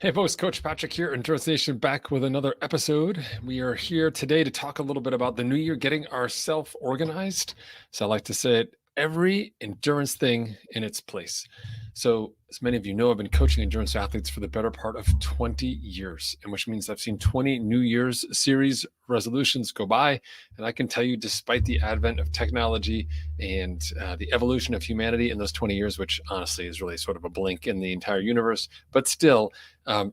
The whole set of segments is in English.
Hey folks, Coach Patrick here, Endurance Nation, back with another episode. We are here today to talk a little bit about the new year, getting ourselves organized. So I like to say it, every endurance thing in its place. So as many of you know, I've been coaching endurance athletes for the better part of 20 years, and which means I've seen 20 New Year's series resolutions go by. And I can tell you, despite the advent of technology and the evolution of humanity in those 20 years, which honestly is really sort of a blink in the entire universe, but still,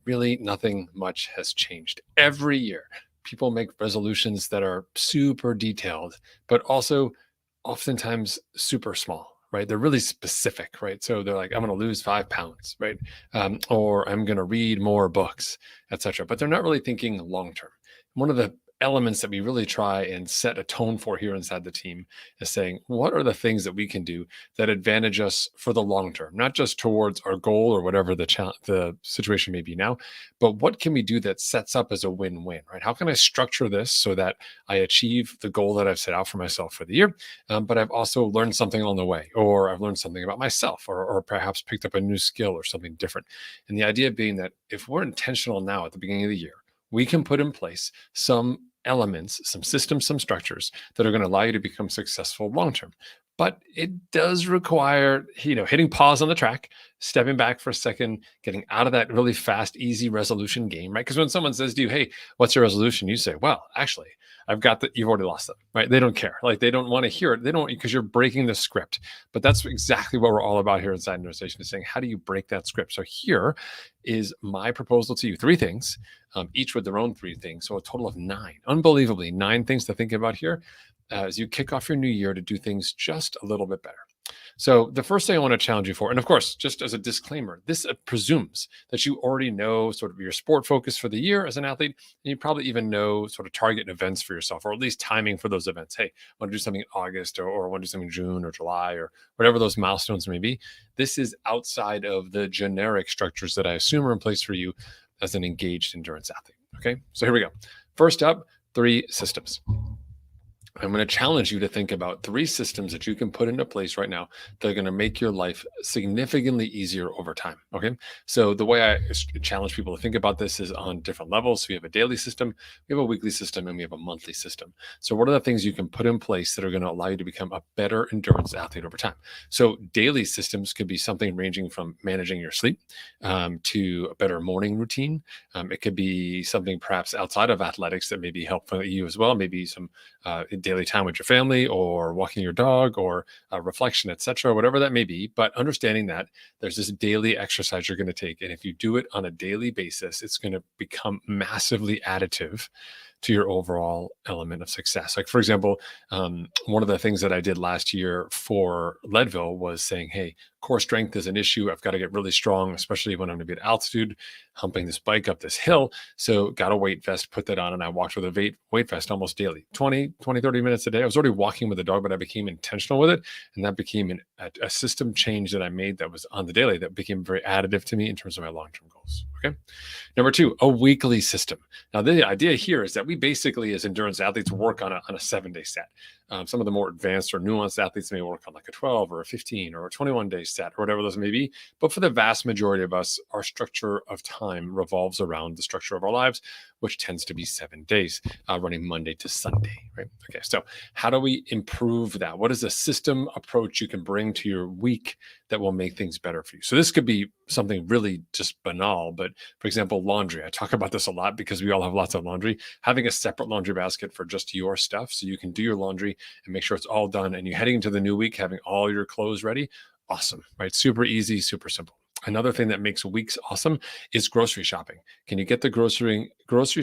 really nothing much has changed. Every year, people make resolutions that are super detailed, but also oftentimes super small, right? They're really specific, right? So they're like, I'm going to lose 5 pounds, right? Or I'm going to read more books, etc. But they're not really thinking long term. One of the elements that we really try and set a tone for here inside the team is saying, what are the things that we can do that advantage us for the long term, not just towards our goal or whatever the situation may be now, but what can we do that sets up as a win-win, right? How can I structure this so that I achieve the goal that I've set out for myself for the year, but I've also learned something along the way, or I've learned something about myself, or perhaps picked up a new skill or something different. And the idea being that if we're intentional now at the beginning of the year, we can put in place some elements, some systems, some structures that are going to allow you to become successful long term. But it does require, hitting pause on the track, stepping back for a second, getting out of that really fast, easy resolution game, right? Because when someone says to you, "Hey, what's your resolution?" You say, "Well, actually, I've got that." You've already lost them, right? They don't care. Like they don't want to hear it. They don't, because you're breaking the script. But that's exactly what we're all about here inside Neurocentric, is saying, how do you break that script? So here is my proposal to you: three things, each with their own three things. So a total of nine, unbelievably, nine things to think about here as you kick off your new year to do things just a little bit better. So, the first thing I want to challenge you for, and of course, just as a disclaimer, this presumes that you already know sort of your sport focus for the year as an athlete, and you probably even know sort of target events for yourself, or at least timing for those events. Hey, I want to do something in August, or I want to do something in June or July, or whatever those milestones may be. This is outside of the generic structures that I assume are in place for you as an engaged endurance athlete. Okay, so here we go. First up, three systems. I'm going to challenge you to think about three systems that you can put into place right now that are going to make your life significantly easier over time. Okay. So, the way I challenge people to think about this is on different levels. So, we have a daily system, we have a weekly system, and we have a monthly system. So, what are the things you can put in place that are going to allow you to become a better endurance athlete over time? So, daily systems could be something ranging from managing your sleep to a better morning routine. It could be something perhaps outside of athletics that may be helpful to you as well, maybe some daily time with your family, or walking your dog, or reflection, etc., whatever that may be. But understanding that there's this daily exercise you're going to take, and if you do it on a daily basis, it's going to become massively additive to your overall element of success. Like, for example, one of the things that I did last year for Leadville was saying, hey, core strength is an issue. I've got to get really strong, especially when I'm going to be at altitude, humping this bike up this hill. So got a weight vest, put that on, and I walked with a weight vest almost daily, 30 minutes a day. I was already walking with the dog, but I became intentional with it. And that became a system change that I made that was on the daily that became very additive to me in terms of my long-term goals. Okay. Number two, a weekly system. Now, the idea here is that we basically, as endurance athletes, work on a 7-day set. Some of the more advanced or nuanced athletes may work on like a 12 or a 15 or a 21-day set, or whatever those may be. But for the vast majority of us, our structure of time revolves around the structure of our lives, which tends to be 7 days, running Monday to Sunday, right? Okay, so how do we improve that? What is a system approach you can bring to your week that will make things better for you? So this could be something really just banal, but for example, laundry. I talk about this a lot because we all have lots of laundry. Having a separate laundry basket for just your stuff so you can do your laundry and make sure it's all done, and you're heading into the new week having all your clothes ready. Awesome, right? Super easy, super simple. Another thing that makes weeks awesome is grocery shopping. Can you get the grocery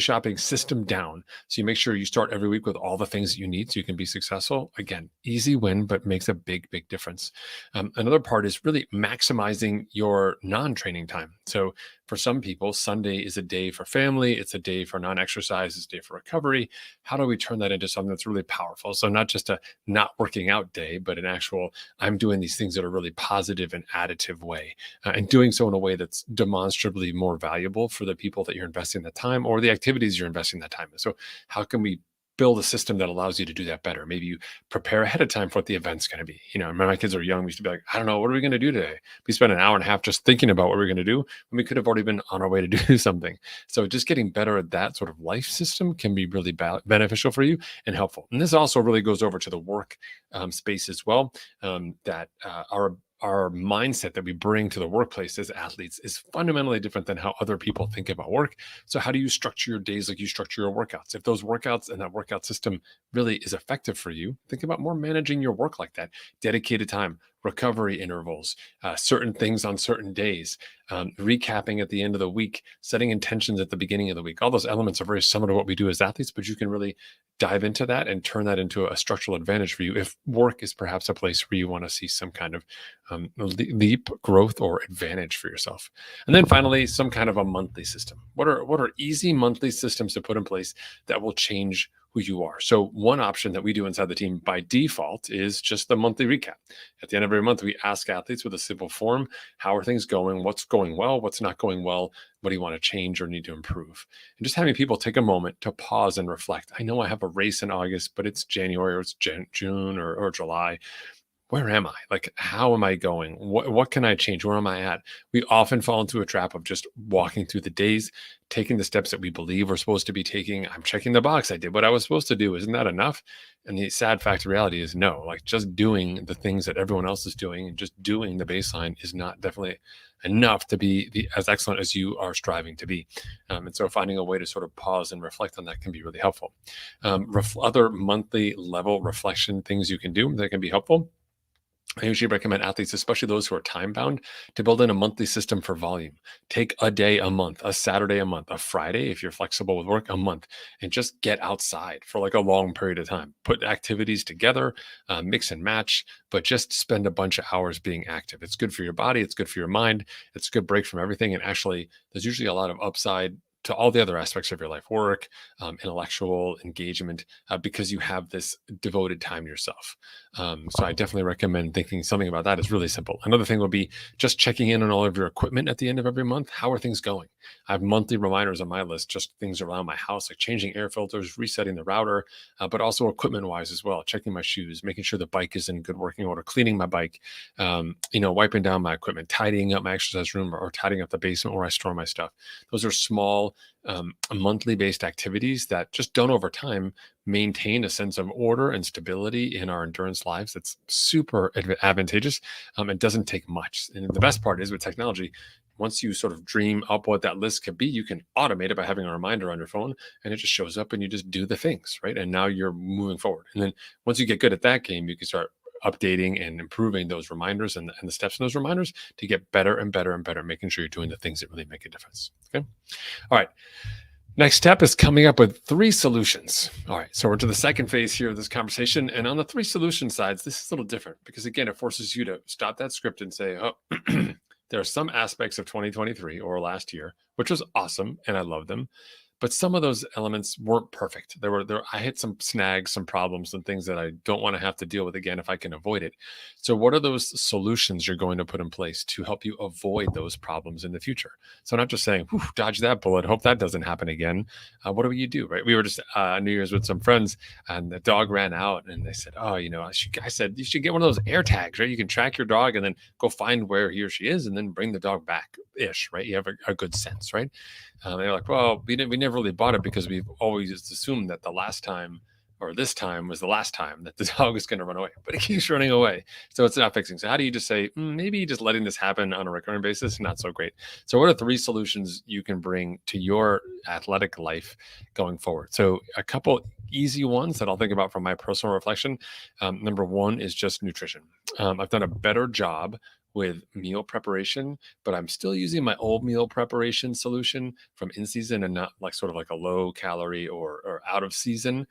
shopping system down so you make sure you start every week with all the things that you need so you can be successful? Again, easy win, but makes a big, big difference. Another part is really maximizing your non-training time. So for some people, Sunday is a day for family. It's a day for non-exercise. It's a day for recovery. How do we turn that into something that's really powerful? So not just a not working out day, but an actual, I'm doing these things that are really positive and additive way, and doing so in a way that's demonstrably more valuable for the people that you're investing that time, or the activities you're investing that time in. So how can we build a system that allows you to do that better. Maybe you prepare ahead of time for what the event's going to be. When my kids are young, we used to be like, I don't know, what are we going to do today? We spent an hour and a half just thinking about what we're going to do, and we could have already been on our way to do something. So just getting better at that sort of life system can be really beneficial for you and helpful. And this also really goes over to the work space as well. That our mindset that we bring to the workplace as athletes is fundamentally different than how other people think about work. So how do you structure your days like you structure your workouts? If those workouts and that workout system really is effective for you, think about more managing your work like that. Dedicated time, recovery intervals, certain things on certain days, recapping at the end of the week, setting intentions at the beginning of the week. All those elements are very similar to what we do as athletes, but you can really dive into that and turn that into a structural advantage for you if work is perhaps a place where you want to see some kind of leap, growth, or advantage for yourself. And then finally, some kind of a monthly system. What are easy monthly systems to put in place that will change who you are? So one option that we do inside the team by default is just the monthly recap. At the end of every month, we ask athletes with a simple form, how are things going? What's going well? What's not going well? What do you want to change or need to improve? And just having people take a moment to pause and reflect. I know I have a race in August, but it's January or it's June or July. Where am I? Like, how am I going? What can I change? Where am I at? We often fall into a trap of just walking through the days, taking the steps that we believe we're supposed to be taking. I'm checking the box. I did what I was supposed to do. Isn't that enough? And the sad fact of reality is no. Like, just doing the things that everyone else is doing and just doing the baseline is not definitely enough to be as excellent as you are striving to be. And so finding a way to sort of pause and reflect on that can be really helpful. Other monthly level reflection things you can do that can be helpful. I usually recommend athletes, especially those who are time bound, to build in a monthly system for volume. Take a day a month, a Saturday a month, a Friday, if you're flexible with work, a month, and just get outside for like a long period of time. Put activities together, mix and match, but just spend a bunch of hours being active. It's good for your body. It's good for your mind. It's a good break from everything. And actually, there's usually a lot of upside to all the other aspects of your life, work, intellectual engagement, because you have this devoted time to yourself. So I definitely recommend thinking something about that. Is really simple. Another thing would be just checking in on all of your equipment at the end of every month. How are things going? I have monthly reminders on my list, just things around my house, like changing air filters, resetting the router, but also equipment wise as well, checking my shoes, making sure the bike is in good working order, cleaning my bike, wiping down my equipment, tidying up my exercise room or tidying up the basement where I store my stuff. Those are small monthly based activities that just don't over time maintain a sense of order and stability in our endurance lives. That's super advantageous. It doesn't take much. And the best part is with technology, once you sort of dream up what that list could be, you can automate it by having a reminder on your phone and it just shows up and you just do the things, right? And now you're moving forward. And then once you get good at that game, you can start updating and improving those reminders and the steps in those reminders to get better and better and better, making sure you're doing the things that really make a difference. Okay. All right. Next step is coming up with 3 solutions. All right. So we're to the second phase here of this conversation. And on the 3 solution sides, this is a little different because, again, it forces you to stop that script and say, oh, there are some aspects of 2023 or last year, which was awesome. And I love them. But some of those elements weren't perfect. I hit some snags, some problems, and things that I don't want to have to deal with again if I can avoid it. So, what are those solutions you're going to put in place to help you avoid those problems in the future? So, not just saying, dodge that bullet, hope that doesn't happen again. What do you do, right? We were just New Year's with some friends, and the dog ran out, and they said, "Oh, I said you should get one of those air tags, right? You can track your dog and then go find where he or she is, and then bring the dog back, ish, right? You have a good sense, right?" They're like, well, we never really bought it because we've always just assumed that the last time or this time was the last time that the dog is going to run away, but it keeps running away. So it's not fixing. So how do you just say, maybe just letting this happen on a recurring basis? Not so great. So what are 3 solutions you can bring to your athletic life going forward? So a couple easy ones that I'll think about from my personal reflection. Number 1 is just nutrition. I've done a better job with meal preparation, but I'm still using my old meal preparation solution from in season and not like sort of like a low calorie or out of season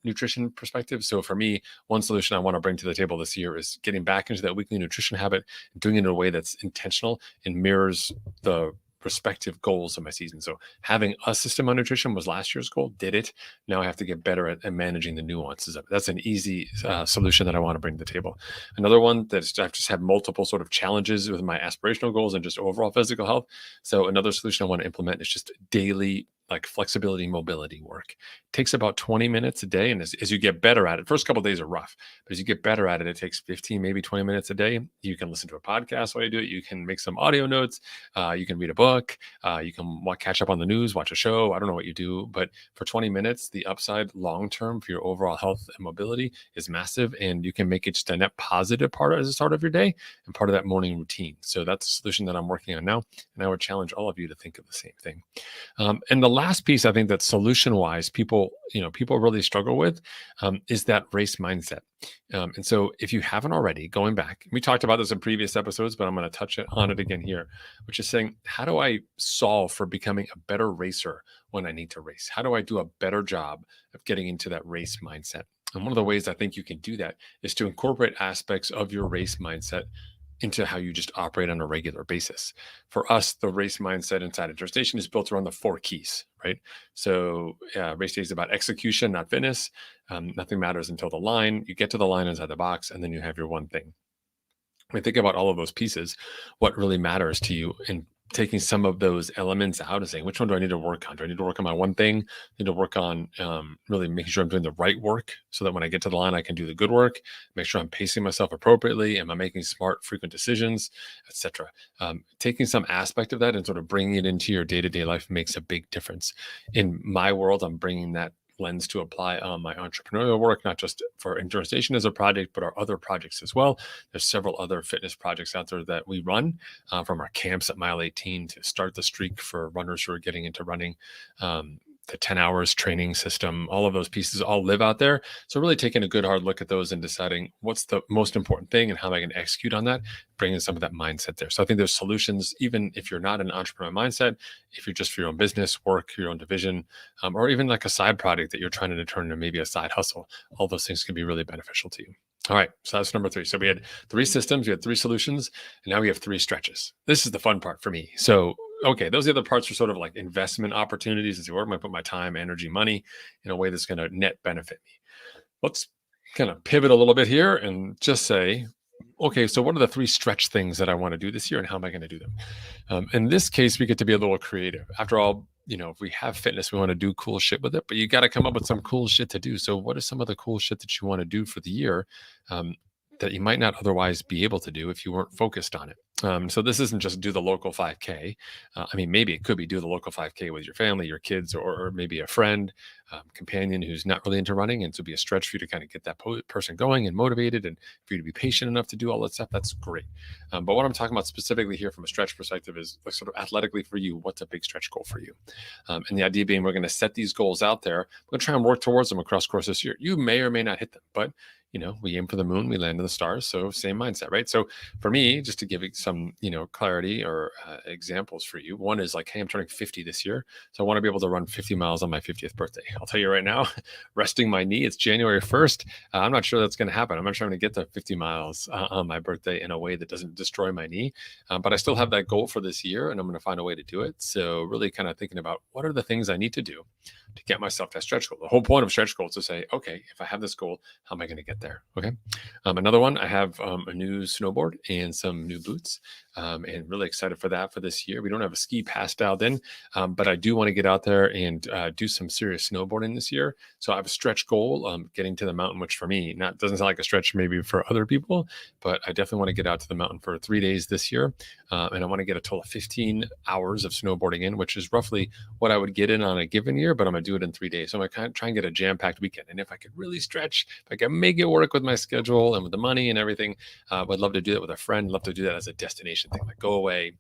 nutrition perspective. So for me, one solution I want to bring to the table this year is getting back into that weekly nutrition habit, doing it in a way that's intentional and mirrors the respective goals of my season. So having a system on nutrition was last year's goal, did it. Now I have to get better at managing the nuances of it. That's an easy solution that I want to bring to the table. Another one that's I've just had multiple sort of challenges with my aspirational goals and just overall physical health. So another solution I want to implement is just daily like flexibility, mobility work. It takes about 20 minutes a day. And as you get better at it, first couple of days are rough, but as you get better at it, it takes 15, maybe 20 minutes a day. You can listen to a podcast while you do it. You can make some audio notes. You can read a book. You can catch up on the news, watch a show. I don't know what you do, but for 20 minutes, the upside long term for your overall health and mobility is massive. And you can make it just a net positive part as a start of your day and part of that morning routine. So that's a solution that I'm working on now. And I would challenge all of you to think of the same thing. And the last piece I think that solution wise, people really struggle with is that race mindset. And so if you haven't already, going back, we talked about this in previous episodes, but I'm going to touch on it again here, which is saying, how do I solve for becoming a better racer when I need to race? How do I do a better job of getting into that race mindset? And one of the ways I think you can do that is to incorporate aspects of your race mindset into how you just operate on a regular basis. For us, the race mindset inside Interstation is built around the 4 keys, right? So race day is about execution, not fitness. Nothing matters until the line. You get to the line inside the box, and then you have your one thing. When you think about all of those pieces, what really matters to you, and taking some of those elements out and saying, which one do I need to work on? Do I need to work on my one thing? I need to work on really making sure I'm doing the right work so that when I get to the line, I can do the good work, make sure I'm pacing myself appropriately. Am I making smart, frequent decisions, etc. Taking some aspect of that and sort of bringing it into your day-to-day life makes a big difference. In my world, I'm bringing that lens to apply on my entrepreneurial work, not just for Endurance Station as a project, but our other projects as well. There's several other fitness projects out there that we run, from our camps at Mile 18 to Start the Streak for runners who are getting into running, the 10 hours training system, all of those pieces all live out there. So really taking a good hard look at those and deciding what's the most important thing and how am I going to execute on that, bringing some of that mindset there. So I think there's solutions, even if you're not an entrepreneur mindset, if you're just for your own business, work, your own division, or even like a side project that you're trying to turn into maybe a side hustle, all those things can be really beneficial to you. All right, so that's number 3. So we had 3 systems, we had 3 solutions, and now we have 3 stretches. This is the fun part for me. So, okay, those other parts are sort of like investment opportunities. As where am I put my time, energy, money in a way that's going to net benefit me? Let's kind of pivot a little bit here and just say, okay, so what are the 3 stretch things that I want to do this year, and how am I going to do them? In this case, we get to be a little creative. After all, if we have fitness, we want to do cool shit with it, but you got to come up with some cool shit to do. So what is some of the cool shit that you want to do for the year, that you might not otherwise be able to do if you weren't focused on it? So this isn't just do the local 5K. Maybe it could be do the local 5K with your family, your kids, or maybe a friend, companion who's not really into running. And so be a stretch for you to kind of get that person going and motivated, and for you to be patient enough to do all that stuff. That's great. But what I'm talking about specifically here from a stretch perspective is like sort of athletically for you, what's a big stretch goal for you? And the idea being we're going to set these goals out there. We're going to try and work towards them across the course this year. You may or may not hit them, but we aim for the moon, we land in the stars. So same mindset, right? So for me, just to give it some, clarity or examples for you, one is like, hey, I'm turning 50 this year. So I want to be able to run 50 miles on my 50th birthday. I'll tell you right now, resting my knee, it's January 1st. I'm not sure that's going to happen. I'm not sure I'm going to get to 50 miles on my birthday in a way that doesn't destroy my knee. But I still have that goal for this year, and I'm going to find a way to do it. So really kind of thinking about what are the things I need to do to get myself that stretch goal. The whole point of stretch goal is to say, okay, if I have this goal, how am I going to get there? Okay. Another one, I have a new snowboard and some new boots, and really excited for that for this year. We don't have a ski pass dialed in, but I do want to get out there and do some serious snowboarding this year. So I have a stretch goal, getting to the mountain, which for me, doesn't sound like a stretch maybe for other people, but I definitely want to get out to the mountain for 3 days this year. And I want to get a total of 15 hours of snowboarding in, which is roughly what I would get in on a given year, but I'm going to do it in 3 days. So I'm going to kind of try and get a jam-packed weekend. And if I could really stretch, if I can make it work with my schedule and with the money and everything, I'd love to do that with a friend. Love to do that as a destination thing, like go away,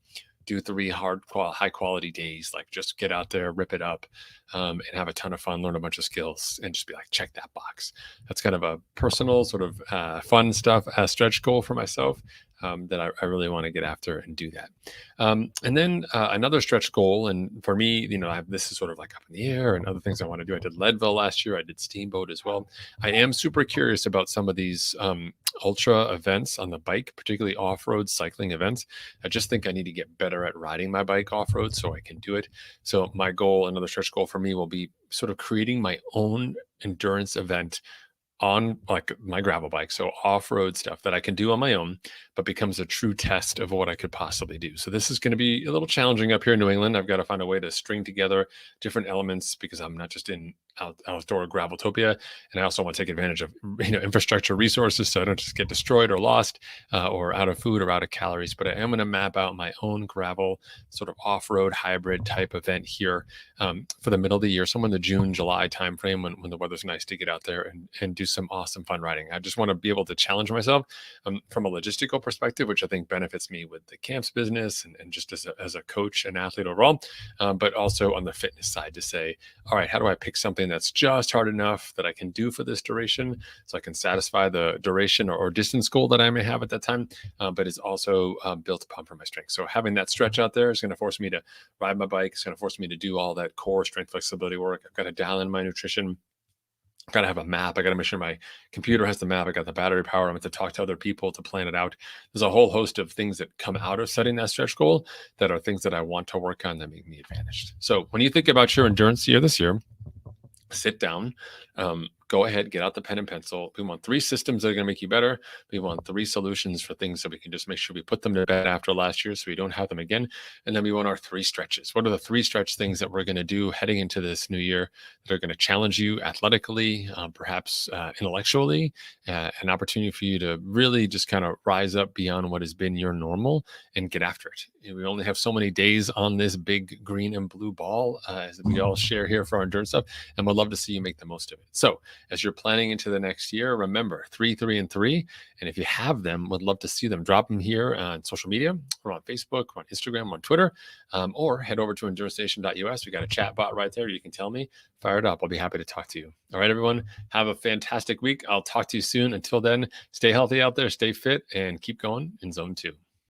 do 3 high quality days, like just get out there, rip it up, and have a ton of fun, learn a bunch of skills, and just be like, check that box. That's kind of a personal sort of fun stuff, a stretch goal for myself. That I really want to get after and do that. And then another stretch goal, and for me, this is sort of like up in the air, and other things I want to do. I did Leadville last year. I did Steamboat as well. I am super curious about some of these ultra events on the bike, particularly off-road cycling events. I just think I need to get better at riding my bike off-road so I can do it. So my goal, another stretch goal for me, will be sort of creating my own endurance event on like my gravel bike, so off-road stuff that I can do on my own, but becomes a true test of what I could possibly do. So this is going to be a little challenging up here in New England. I've got to find a way to string together different elements because I'm not just in outdoor graveltopia, and I also want to take advantage of infrastructure resources so I don't just get destroyed or lost or out of food or out of calories. But I am going to map out my own gravel sort of off-road hybrid type event here for the middle of the year, somewhere in the June, July timeframe when the weather's nice to get out there and do some awesome fun riding. I just want to be able to challenge myself from a logistical perspective, which I think benefits me with the camps business and just as a coach and athlete overall, but also on the fitness side to say, all right, how do I pick something that's just hard enough that I can do for this duration so I can satisfy the duration or distance goal that I may have at that time, but is also built upon for my strength. So having that stretch out there is going to force me to ride my bike. It's going to force me to do all that core strength flexibility work. I've got to dial in my nutrition. I've got to have a map. I got to make sure my computer has the map. I got the battery power. I'm going to talk to other people to plan it out. There's a whole host of things that come out of setting that stretch goal that are things that I want to work on that make me advantaged. So when you think about your endurance year this year, sit down, go ahead, get out the pen and pencil. We want 3 systems that are going to make you better. We want 3 solutions for things so we can just make sure we put them to bed after last year so we don't have them again. And then we want our 3 stretches. What are the 3 stretch things that we're going to do heading into this new year that are going to challenge you athletically, perhaps intellectually, an opportunity for you to really just kind of rise up beyond what has been your normal and get after it. We only have so many days on this big green and blue ball as we all share here for our endurance stuff, and we'd love to see you make the most of it. So as you're planning into the next year, remember 3, 3, and 3. And if you have them, would love to see them. Drop them here on social media. We're on Facebook, we're on Instagram, we're on Twitter, or head over to endurancenation.us. We got a chat bot right there. You can tell me, fire it up. I'll be happy to talk to you. All right, everyone, have a fantastic week. I'll talk to you soon. Until then, stay healthy out there, stay fit, and keep going in zone 2.